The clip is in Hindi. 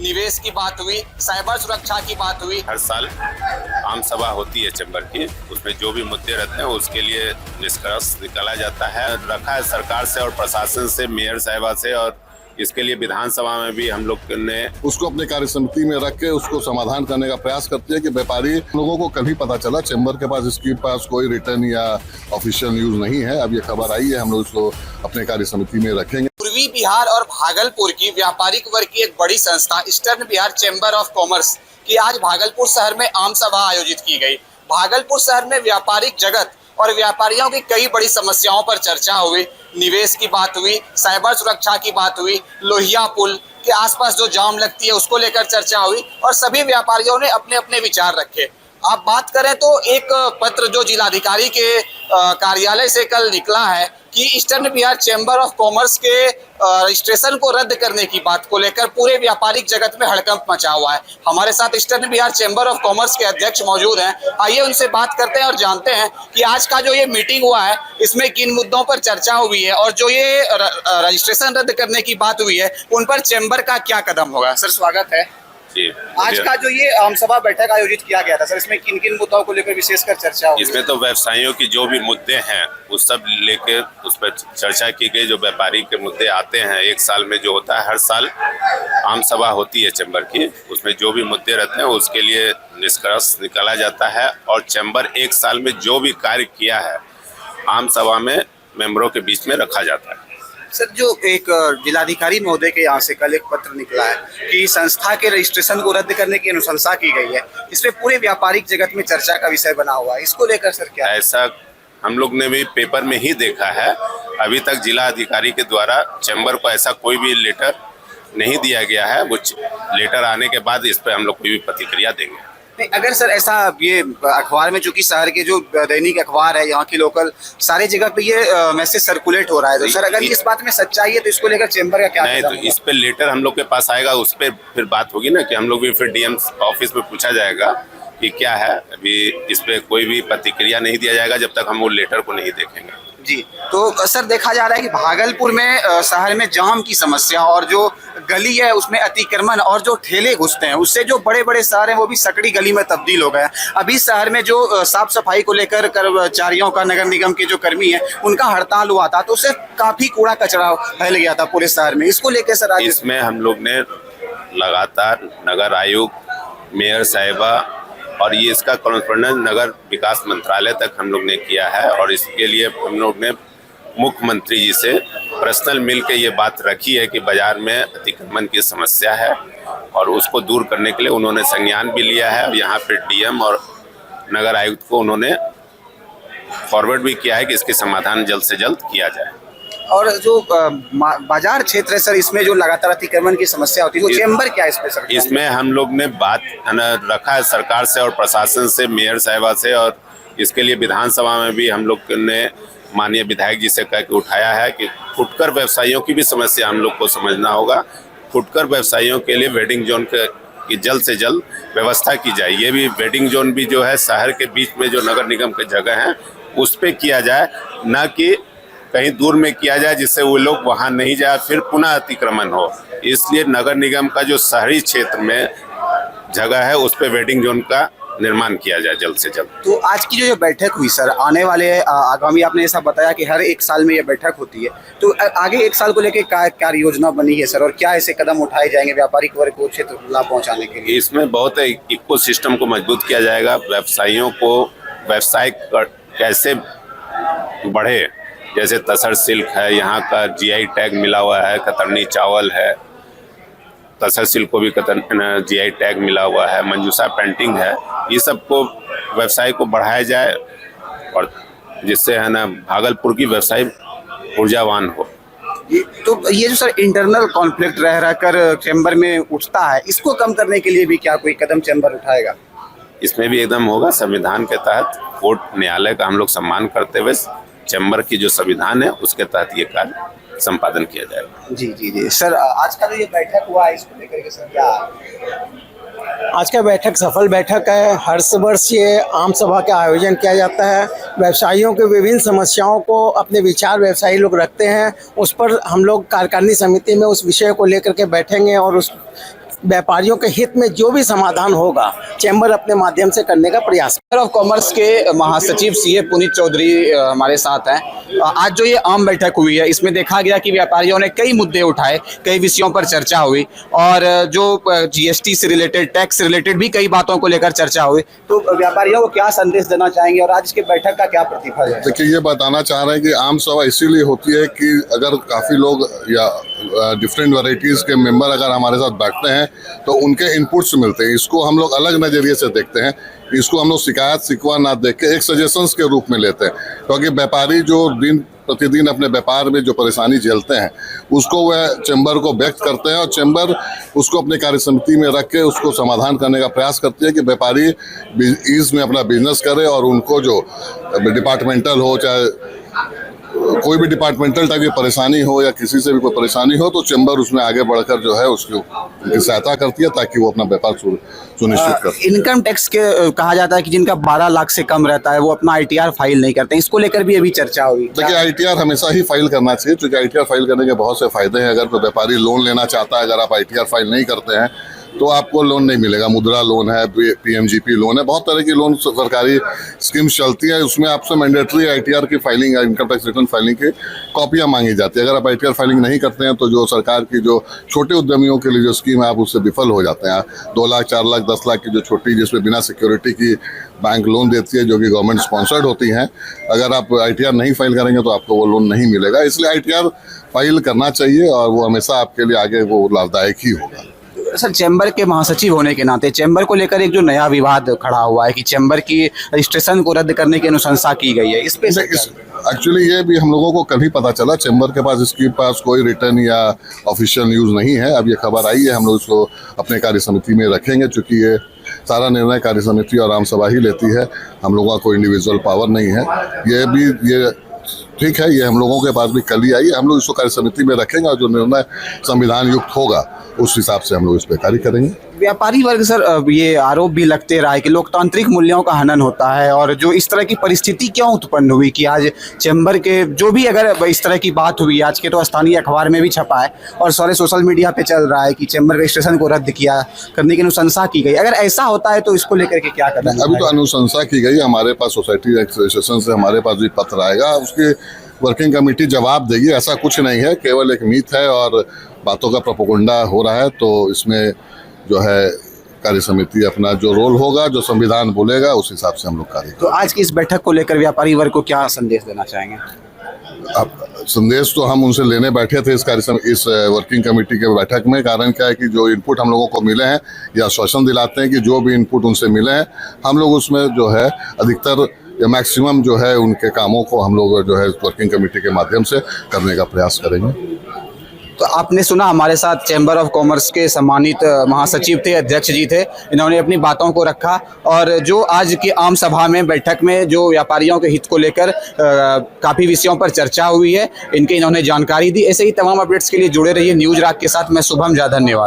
निवेश की बात हुई, साइबर सुरक्षा की बात हुई। हर साल आम सभा होती है चैम्बर की, उसमें जो भी मुद्दे रहते हैं उसके लिए निष्कर्ष निकाला जाता है। रखा है सरकार से और प्रशासन से, मेयर साहिबा से, और इसके लिए विधानसभा में भी हम लोग ने उसको अपने कार्य समिति में रख के उसको समाधान करने का प्रयास करते हैं कि व्यापारी लोगों को कभी पता चला चैम्बर के पास इसके पास कोई रिटर्न या ऑफिशियल न्यूज नहीं है। अब ये खबर आई है, हम लोग इसको अपने कार्य समिति में रखेंगे। पूर्वी बिहार और भागलपुर की व्यापारिक वर्ग की एक बड़ी संस्था eastern Bihar chamber of commerce की आज भागलपुर शहर में आम सभा आयोजित की गई। भागलपुर शहर में व्यापारिक जगत और व्यापारियों की कई बड़ी समस्याओं पर चर्चा हुई। निवेश की बात हुई, साइबर सुरक्षा की बात हुई, लोहिया पुल के आसपास जो जाम लगती है उसको लेकर चर्चा हुई और सभी व्यापारियों ने अपने अपने विचार रखे। आप बात करें तो एक पत्र जो जिलाधिकारी के कार्यालय से कल निकला है कि eastern Bihar chamber of commerce के रजिस्ट्रेशन को रद्द करने की बात को लेकर पूरे व्यापारिक जगत में हड़कंप मचा हुआ है। हमारे साथ eastern Bihar chamber of commerce के अध्यक्ष मौजूद हैं। आइए उनसे बात करते हैं और जानते हैं कि आज का जो ये मीटिंग हुआ है इसमें किन मुद्दों पर चर्चा हुई है और जो ये रजिस्ट्रेशन रद्द करने की बात हुई है उन पर चैम्बर का क्या कदम होगा। सर स्वागत है। आज का जो ये आम सभा बैठक आयोजित किया गया था सर, इसमें किन किन मुद्दों को लेकर विशेषकर चर्चा हुई? इसमें तो व्यवसायियों की जो भी मुद्दे हैं उस सब लेकर उस पर चर्चा की गई। जो व्यापारी के मुद्दे आते हैं एक साल में जो होता है, हर साल आम सभा होती है चैम्बर की, उसमें जो भी मुद्दे रहते हैं उसके लिए निष्कर्ष निकाला जाता है। और चैम्बर एक साल में जो भी कार्य किया है आम सभा में मेंबरों के बीच में रखा जाता है। सर, जो एक जिलाधिकारी महोदय के यहाँ से कल एक पत्र निकला है कि संस्था के रजिस्ट्रेशन को रद्द करने की अनुशंसा की गई है, इसमें पूरे व्यापारिक जगत में चर्चा का विषय बना हुआ है। इसको लेकर सर क्या? ऐसा हम लोग ने भी पेपर में ही देखा है। अभी तक जिला अधिकारी के द्वारा चैम्बर को ऐसा कोई भी लेटर नहीं दिया गया है। वो लेटर आने के बाद इस पर हम लोग कोई भी प्रतिक्रिया देंगे। नहीं, अगर सर ऐसा ये अखबार में, चूंकि शहर के जो दैनिक अखबार है यहाँ की लोकल सारी जगह पे ये मैसेज सर्कुलेट हो रहा है, तो सर अगर इस बात में सच्चाई है तो इसको लेकर चैम्बर का क्या? नहीं, तो इस पे लेटर हम लोग के पास आएगा, उस पर फिर बात होगी ना कि हम लोग भी फिर डीएम ऑफिस में पूछा जाएगा कि क्या है। अभी इस पे कोई भी प्रतिक्रिया नहीं दिया जाएगा जब तक हम वो लेटर को नहीं देखेंगे। जी, तो सर देखा जा रहा है कि भागलपुर में शहर में जाम की समस्या और जो गली है उसमें अतिक्रमण और जो ठेले घुसते हैं उससे जो बड़े बड़े शहर हैं वो भी सकड़ी गली में तब्दील हो गए हैं। अभी शहर में जो साफ सफाई को लेकर कर्मचारियों का, नगर निगम के जो कर्मी हैं उनका हड़ताल हुआ था, तो उससे काफी कूड़ा कचरा फैल गया था पूरे शहर में। इसको लेकर सर आज इसमें हम लोग ने लगातार नगर आयुक्त, मेयर साहिबा और ये इसका कॉरेस्पॉन्डेंस नगर विकास मंत्रालय तक हम लोग ने किया है। और इसके लिए हम लोग ने मुख्यमंत्री जी से पर्सनल मिल के ये बात रखी है कि बाजार में अतिक्रमण की समस्या है और उसको दूर करने के लिए उन्होंने संज्ञान भी लिया है। और यहाँ पे डीएम और नगर आयुक्त को उन्होंने फॉरवर्ड भी किया है कि इसके समाधान जल्द से जल्द किया जाए। और जो बाजार क्षेत्र है सर, इसमें जो लगातार अतिक्रमण की समस्या होती है, वो चैम्बर क्या है इसमें सर? इसमें हम लोग ने बात रखा है सरकार से और प्रशासन से, मेयर साहिबा से, और इसके लिए विधानसभा में भी हम लोग ने माननीय विधायक जी से कह के उठाया है कि फुटकर व्यवसायियों की भी समस्या हम लोग को समझना होगा। फुटकर व्यवसायियों के लिए वेडिंग जोन की जल्द से जल्द व्यवस्था की जाए। ये भी वेडिंग जोन भी जो है शहर के बीच में जो नगर निगम के जगह हैं उस पर किया जाए, न कि कहीं दूर में किया जाए जिससे वो लोग वहाँ नहीं जाए फिर पुनः अतिक्रमण हो। इसलिए नगर निगम का जो शहरी क्षेत्र में जगह है उस पर वेडिंग जोन का निर्माण किया जाए जल्द से जल्द। तो आज की जो बैठक हुई सर, आने वाले आगामी, आपने ऐसा बताया कि हर एक साल में ये बैठक होती है, तो आगे एक साल को लेकर क्या कार्य योजना बनी है सर और क्या ऐसे कदम उठाए जाएंगे व्यापारिक वर्ग को क्षेत्र लाभ पहुँचाने के लिए? इसमें बहुत इको सिस्टम को मजबूत किया जाएगा। व्यवसायियों को व्यवसाय कैसे बढ़े, जैसे तसर सिल्क है, यहाँ का जीआई टैग मिला हुआ है, कतरनी चावल है, तसर सिल्क को भी जीआई टैग मिला हुआ है, मंजूषा पेंटिंग है, ये सब को व्यवसाय को बढ़ाया जाए और जिससे है ना भागलपुर की व्यवसाय ऊर्जावान हो। तो ये जो सर इंटरनल कॉन्फ्लिक्ट रह कर चैम्बर में उठता है, इसको कम करने के लिए भी क्या कोई कदम चैम्बर उठाएगा? इसमें भी एकदम होगा। संविधान के तहत कोर्ट, न्यायालय का हम लोग सम्मान करते हुए चैम्बर की जो संविधान है उसके तहत ये कार्य संपादन किया जाएगा। जी जी जी सर, आज का जो ये बैठक हुआ है इसको लेकर के सर क्या? आज का बैठक सफल बैठक है। हर वर्ष ये आम सभा का आयोजन किया जाता है। व्यवसायियों के विभिन्न समस्याओं को अपने विचार व्यवसायी लोग रखते हैं, उस पर हम लोग कार्यकारिणी समिति में उस विषय को लेकर के बैठेंगे और उस व्यापारियों के हित में जो भी समाधान होगा चैम्बर अपने माध्यम से करने का प्रयास। चैम्बर ऑफ कॉमर्स के महासचिव सीए पुनीत चौधरी हमारे साथ हैं। आज जो ये आम बैठक हुई है इसमें देखा गया कि व्यापारियों ने कई मुद्दे उठाए, कई विषयों पर चर्चा हुई और जो जीएसटी से रिलेटेड, टैक्स से रिलेटेड भी कई बातों को लेकर चर्चा हुई। तो व्यापारियों को क्या संदेश देना चाहेंगे और आज की बैठक का क्या प्रतिफल है? देखिए, ये बताना चाह रहे हैं कि आम सभा इसीलिए होती है कि अगर काफ़ी लोग या डिफरेंट वैरायटीज़ के मेंबर अगर हमारे साथ बैठते हैं तो उनके इनपुट्स मिलते हैं। इसको हम लोग अलग नज़रिए से देखते हैं, इसको हम लोग शिकायत शिकवा ना देख के एक सजेशंस के रूप में लेते हैं, क्योंकि व्यापारी जो दिन प्रतिदिन अपने व्यापार में जो परेशानी झेलते हैं उसको वह चैम्बर को व्यक्त करते हैं और चैम्बर उसको अपनी कार्य समिति में रख के उसको समाधान करने का प्रयास करती है कि व्यापारी ईज में अपना बिजनेस करे और उनको जो डिपार्टमेंटल हो, चाहे कोई भी डिपार्टमेंटल टाइप की परेशानी हो या किसी से भी कोई परेशानी हो, तो चैम्बर उसमें आगे बढ़कर जो है उसकी उनकी सहायता करती है ताकि वो अपना व्यापार सुनिश्चित कर। इनकम टैक्स के कहा जाता है कि जिनका 12 लाख से कम रहता है वो अपना आईटीआर फाइल नहीं करते, इसको लेकर भी अभी चर्चा हुई। देखिए, आईटीआर हमेशा ही फाइल करना चाहिए, क्योंकि आईटीआर फाइल करने के बहुत से फायदे हैं। अगर कोई व्यापारी लोन लेना चाहता है, अगर आप आईटीआर फाइल नहीं करते हैं तो आपको लोन नहीं मिलेगा। मुद्रा लोन है, पीएमजीपी लोन है, बहुत तरह की लोन सरकारी स्कीम्स चलती है। उसमें आपसे मैंडेटरी आईटीआर की फाइलिंग या इनकम टैक्स रिटर्न फाइलिंग की कॉपियां मांगी जाती है। अगर आप आईटीआर फाइलिंग नहीं करते हैं तो जो सरकार की जो छोटे उद्यमियों के लिए जो स्कीम है आप उससे विफल हो जाते हैं। 2 लाख, 4 लाख, 10 लाख की जो छोटी, जिसमें बिना सिक्योरिटी की बैंक लोन देती है, जो कि गवर्नमेंट स्पॉन्सर्ड होती हैं, अगर आप आईटीआर नहीं फाइल करेंगे तो आपको वो लोन नहीं मिलेगा। इसलिए आईटीआर फाइल करना चाहिए और वो हमेशा आपके लिए आगे वो लाभदायक ही होगा। सर, चैम्बर के महासचिव होने के नाते चैम्बर को लेकर एक जो नया विवाद खड़ा हुआ है कि चैम्बर की रजिस्ट्रेशन को रद्द करने की अनुशंसा की गई है, इस पे एक्चुअली ये भी हम लोगों को कल ही पता चला। चैम्बर के पास इसके पास कोई रिटर्न या ऑफिशियल न्यूज़ नहीं है। अब ये खबर आई है, हम लोग इसको अपने कार्य समिति में रखेंगे, क्योंकि ये सारा निर्णय कार्य समिति और आम सभा ही लेती है। हम लोगों का कोई इंडिविजुअल पावर नहीं है। ये ठीक है, ये हम लोगों के पास भी कल ही आई है। हम लोग इसको कार्य समिति में रखेंगे और जो निर्णय संविधान युक्त होगा उस हिसाब से हम लोग इस पर कार्य करेंगे। व्यापारी वर्ग सर, ये आरोप भी लगते रहा है कि लोकतांत्रिक मूल्यों का हनन होता है और जो इस तरह की परिस्थिति क्यों उत्पन्न हुई कि आज चैम्बर के जो भी अगर इस तरह की बात हुई, आज के तो स्थानीय अखबार में भी छपा है और सारे सोशल मीडिया पे चल रहा है कि चैम्बर रजिस्ट्रेशन को रद्द करने की अनुशंसा की गई। अगर ऐसा होता है तो इसको लेकर के क्या करना है? अभी तो अनुशंसा की गई, हमारे पास सोसाइटी एसोसिएशन से हमारे पास भी पत्र आएगा, उसकी वर्किंग कमेटी जवाब देगी। ऐसा कुछ नहीं है, केवल एक मीथ है और बातों का प्रोपोगंडा हो रहा है। तो इसमें जो है कार्य समिति अपना जो रोल होगा, जो संविधान बोलेगा, उस हिसाब से हम लोग कार्य। तो आज की इस बैठक को लेकर व्यापारी वर्ग को क्या संदेश देना चाहेंगे? अब संदेश तो हम उनसे लेने बैठे थे इस वर्किंग कमेटी के बैठक में। कारण क्या है कि जो इनपुट हम लोगों को मिले हैं या आश्वासन दिलाते हैं कि जो भी इनपुट उनसे मिले हैं हम लोग उसमें जो है अधिकतर या मैक्सिमम जो है उनके कामों को हम लोग जो है वर्किंग कमेटी के माध्यम से करने का प्रयास करेंगे। तो आपने सुना, हमारे साथ चैम्बर ऑफ कॉमर्स के सम्मानित महासचिव थे, अध्यक्ष जी थे। इन्होंने अपनी बातों को रखा और जो आज की आम सभा में, बैठक में जो व्यापारियों के हित को लेकर काफ़ी विषयों पर चर्चा हुई है, इनकी इन्होंने जानकारी दी। ऐसे ही तमाम अपडेट्स के लिए जुड़े रहिए न्यूज राग के साथ। मैं शुभम झा, धन्यवाद।